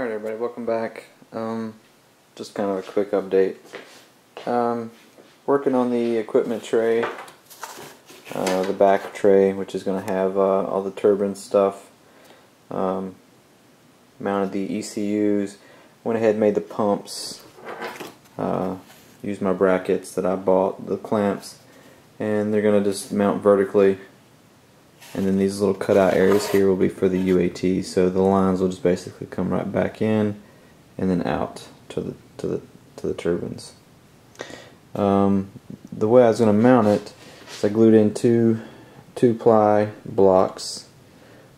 Alright everybody, welcome back. Just kind of a quick update. Working on the equipment tray, the back tray, which is going to have all the turbine stuff. Mounted the ECUs, went ahead and made the pumps, used my brackets that I bought, the clamps, and they're going to just mount vertically. And then these little cutout areas here will be for the UAT, so the lines will just basically come right back in and then out to the turbines. The way I was going to mount it is I glued in two 2-ply blocks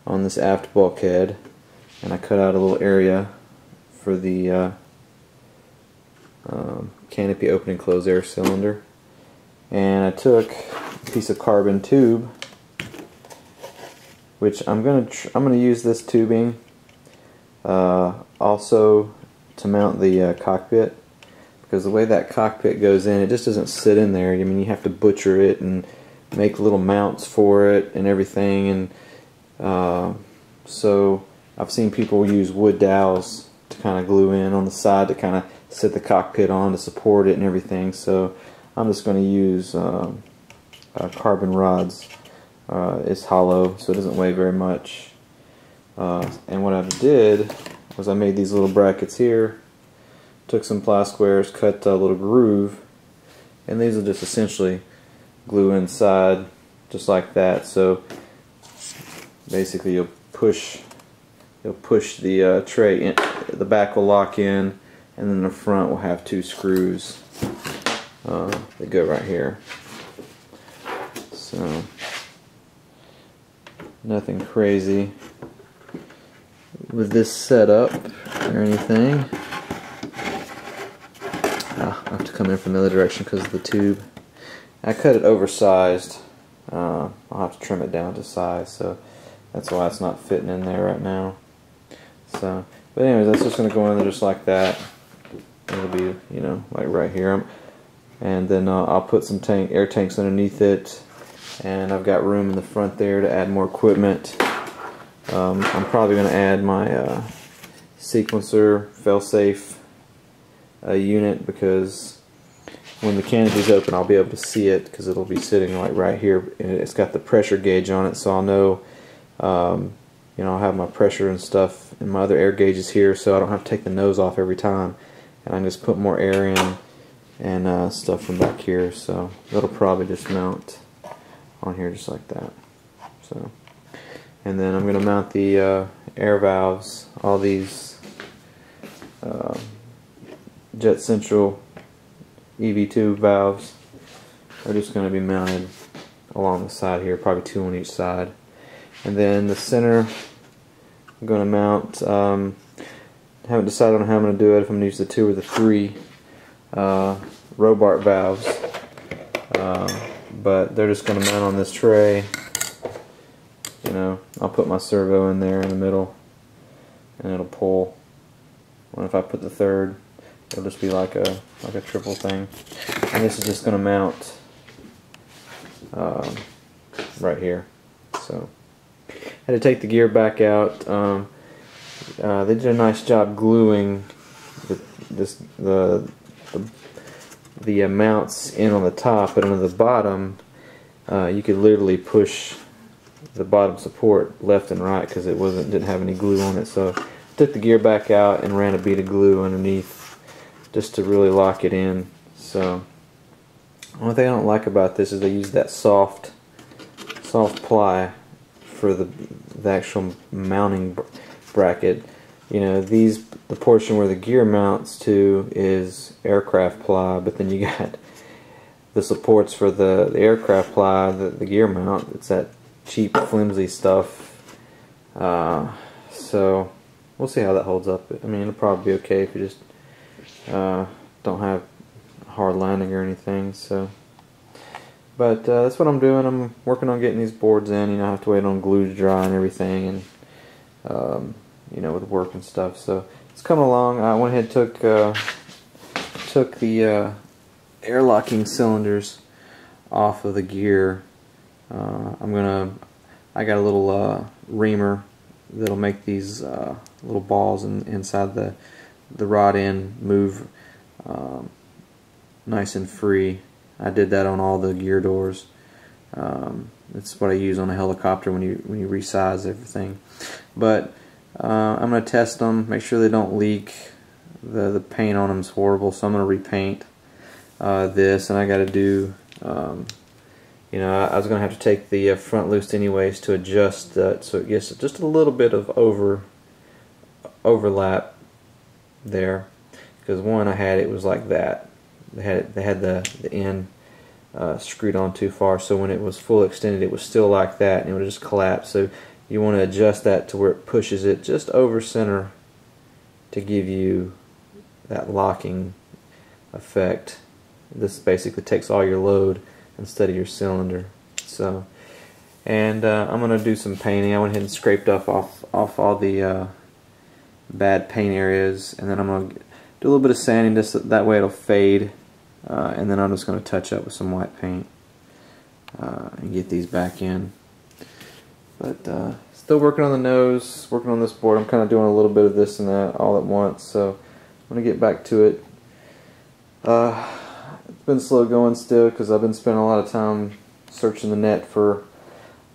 on this aft bulkhead, and I cut out a little area for the canopy open and close air cylinder. And I took a piece of carbon tube, which I'm gonna use this tubing also to mount the cockpit, because the way that cockpit goes in, it just doesn't sit in there. I mean, you have to butcher it and make little mounts for it and everything, and so I've seen people use wood dowels to kind of glue in on the side to kind of sit the cockpit on to support it and everything. So I'm just going to use carbon rods. It's hollow, so it doesn't weigh very much. And what I did was I made these little brackets here, took some ply squares, cut a little groove, and these will just essentially glue inside just like that. So basically you'll push the tray in, the back will lock in, and then the front will have 2 screws that go right here. So nothing crazy with this setup or anything. I have to come in from the other direction because of the tube. I cut it oversized. I'll have to trim it down to size, so that's why it's not fitting in there right now. So, but anyways, that's just going to go in there just like that. It'll be, you know, like right here. And then I'll put some air tanks underneath it. And I've got room in the front there to add more equipment. I'm probably going to add my sequencer fail-safe unit, because when the canopy's open I'll be able to see it, because it'll be sitting like right here, and it's got the pressure gauge on it, so I'll know, you know, I'll have my pressure and stuff, and my other air gauges here, so I don't have to take the nose off every time, and I can just put more air in and stuff from back here. So that'll probably just mount on here just like that. So, and then I'm going to mount the air valves. All these Jet Central EV2 valves are just going to be mounted along the side here, probably 2 on each side. And then the center I'm going to mount, haven't decided on how I'm going to do it, if I'm going to use the 2 or the 3 Robart valves. But they're just going to mount on this tray. You know, I'll put my servo in there in the middle, and it'll pull. And if I put the 3rd, it'll just be like a triple thing. And this is just going to mount right here. So I had to take the gear back out. They did a nice job gluing the mounts in on the top, but on the bottom you could literally push the bottom support left and right because it didn't have any glue on it. So I took the gear back out and ran a bead of glue underneath just to really lock it in. So the only thing I don't like about this is they use that soft ply for the actual mounting bracket. You know, the portion where the gear mounts to is aircraft ply, but then you got the supports for the aircraft ply, the gear mount. It's that cheap, flimsy stuff. So we'll see how that holds up. I mean, it'll probably be okay if you just don't have hard landing or anything. So, but that's what I'm doing. I'm working on getting these boards in. You know, I have to wait on glue to dry and everything, and you know, with work and stuff. So it's coming along. I went ahead and took the air locking cylinders off of the gear. I got a little reamer that'll make these little balls inside the rod end move nice and free. I did that on all the gear doors. That's what I use on a helicopter when you resize everything. But I'm going to test them, make sure they don't leak. The paint on them is horrible, so I'm going to repaint this, and I got to do. You know, I was going to have to take the front loose anyways to adjust that, so it gets just a little bit of overlap there. Because one I had, it was like that. They had the end screwed on too far, so when it was full extended it was still like that and it would just collapse. So you want to adjust that to where it pushes it just over center to give you that locking effect. This basically takes all your load instead of your cylinder. So, and I'm going to do some painting. I went ahead and scraped off all the bad paint areas, and then I'm going to do a little bit of sanding just that way it'll fade. And then I'm just going to touch up with some white paint and get these back in. But still working on the nose, working on this board. I'm kind of doing a little bit of this and that all at once, so I'm going to get back to it. It's been slow going still because I've been spending a lot of time searching the net for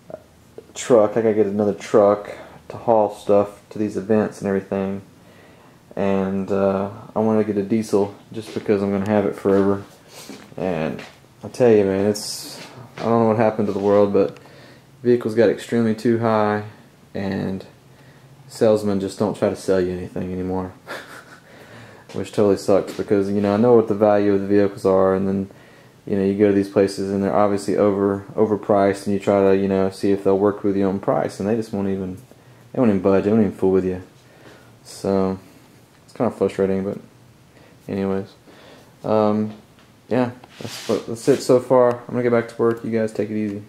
a truck. I got to get another truck to haul stuff to these events and everything. And I want to get a diesel just because I'm going to have it forever. And I tell you, man, I don't know what happened to the world, but vehicles got extremely too high, and salesmen just don't try to sell you anything anymore. Which totally sucks, because, you know, I know what the value of the vehicles are, and then, you know, you go to these places and they're obviously overpriced, and you try to, you know, see if they'll work with you on price, and they just won't even budge, they won't even fool with you. So it's kind of frustrating, but anyways, yeah, that's it so far. I'm gonna get back to work. You guys take it easy.